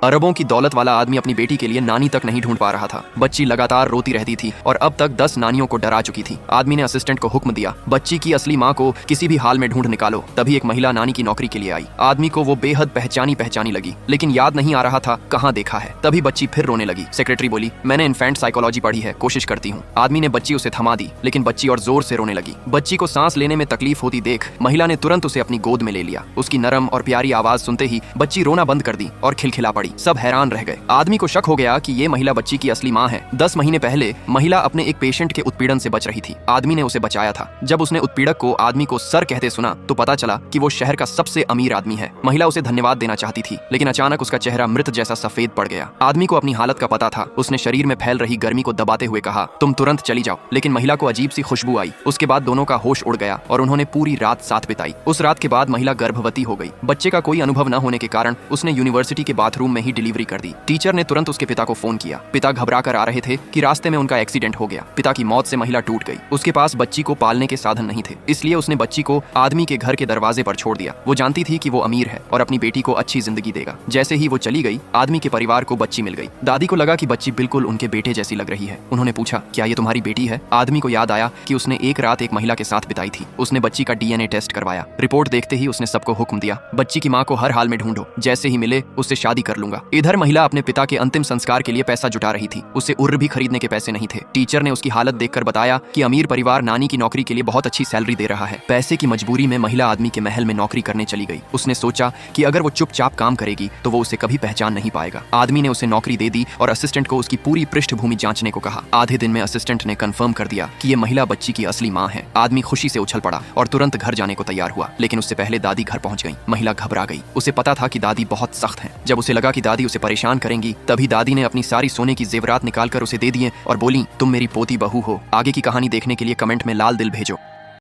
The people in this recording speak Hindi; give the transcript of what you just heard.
अरबों की दौलत वाला आदमी अपनी बेटी के लिए नानी तक नहीं ढूंढ पा रहा था। बच्ची लगातार रोती रहती थी और अब तक 10 नानियों को डरा चुकी थी। आदमी ने असिस्टेंट को हुक्म दिया, बच्ची की असली माँ को किसी भी हाल में ढूंढ निकालो। तभी एक महिला नानी की नौकरी के लिए आई। आदमी को वो बेहद पहचानी लगी, लेकिन याद नहीं आ रहा था कहाँ देखा है। तभी बच्ची फिर रोने लगी। सेक्रेटरी बोली, मैंने इन्फेंट साइकोलॉजी पढ़ी है, कोशिश करती हूँ। आदमी ने बच्ची उसे थमा दी, लेकिन बच्ची और जोर से रोने लगी। बच्ची को सांस लेने में तकलीफ होती देख महिला ने तुरंत उसे अपनी गोद में ले लिया। उसकी नरम और प्यारी आवाज सुनते ही बच्ची रोना बंद कर दी और खिलखिला पड़ी। सब हैरान रह गए। आदमी को शक हो गया कि ये महिला बच्ची की असली माँ है। 10 महीने पहले महिला अपने एक पेशेंट के उत्पीड़न से बच रही थी। आदमी ने उसे बचाया था। जब उसने उत्पीड़क को आदमी को सर कहते सुना तो पता चला कि वो शहर का सबसे अमीर आदमी है। महिला उसे धन्यवाद देना चाहती थी, लेकिन अचानक उसका चेहरा मृत जैसा सफेद पड़ गया। आदमी को अपनी हालत का पता था। उसने शरीर में फैल रही गर्मी को दबाते हुए कहा, तुम तुरंत चली जाओ। लेकिन महिला को अजीब सी खुशबू आई। उसके बाद दोनों का होश उड़ गया और उन्होंने पूरी रात साथ बिताई। उस रात के बाद महिला गर्भवती हो गई। बच्चे का कोई अनुभव न होने के कारण उसने यूनिवर्सिटी के बाथरूम में ही डिलीवरी कर दी। टीचर ने तुरंत उसके पिता को फोन किया। पिता घबरा कर आ रहे थे कि रास्ते में उनका एक्सीडेंट हो गया। पिता की मौत से महिला टूट गई। उसके पास बच्ची को पालने के साधन नहीं थे, इसलिए उसने बच्ची को आदमी के घर के दरवाजे पर छोड़ दिया। वो जानती थी कि वो अमीर है और अपनी बेटी को अच्छी जिंदगी देगा। जैसे ही वो चली गई, आदमी के परिवार को बच्ची मिल गई। दादी को लगा कि बच्ची बिल्कुल उनके बेटे जैसी लग रही है। उन्होंने पूछा, क्या ये तुम्हारी बेटी है? आदमी को याद आया कि उसने एक रात एक महिला के साथ बिताई थी। उसने बच्ची का डीएनए टेस्ट करवाया। रिपोर्ट देखते ही उसने सबको हुक्म दिया, बच्ची की माँ को हर हाल में ढूंढो, जैसे ही मिले उससे शादी कर लूंगा। इधर महिला अपने पिता के अंतिम संस्कार के लिए पैसा जुटा रही थी। उसे उर्र भी खरीदने के पैसे नहीं थे। टीचर ने उसकी हालत देखकर बताया कि अमीर परिवार नानी की नौकरी के लिए बहुत अच्छी सैलरी दे रहा है। पैसे की मजबूरी में महिला आदमी के महल में नौकरी करने चली गई। उसने सोचा कि अगर वो चुपचाप काम करेगी तो वो उसे कभी पहचान नहीं पाएगा। आदमी ने उसे नौकरी दे दी और असिस्टेंट को उसकी पूरी पृष्ठभूमि जांचने को कहा। आधे दिन में असिस्टेंट ने कंफर्म कर दिया कि ये महिला बच्ची की असली माँ है। आदमी खुशी से उछल पड़ा और तुरंत घर जाने को तैयार हुआ, लेकिन उससे पहले दादी घर पहुंच गई। महिला घबरा गई। उसे पता था कि दादी बहुत सख्त है। जब उसे लगा कि दादी उसे परेशान करेंगी, तभी दादी ने अपनी सारी सोने की जेवरात निकालकर उसे दे दिए और बोली, तुम मेरी पोती बहू हो। आगे की कहानी देखने के लिए कमेंट में लाल दिल भेजो।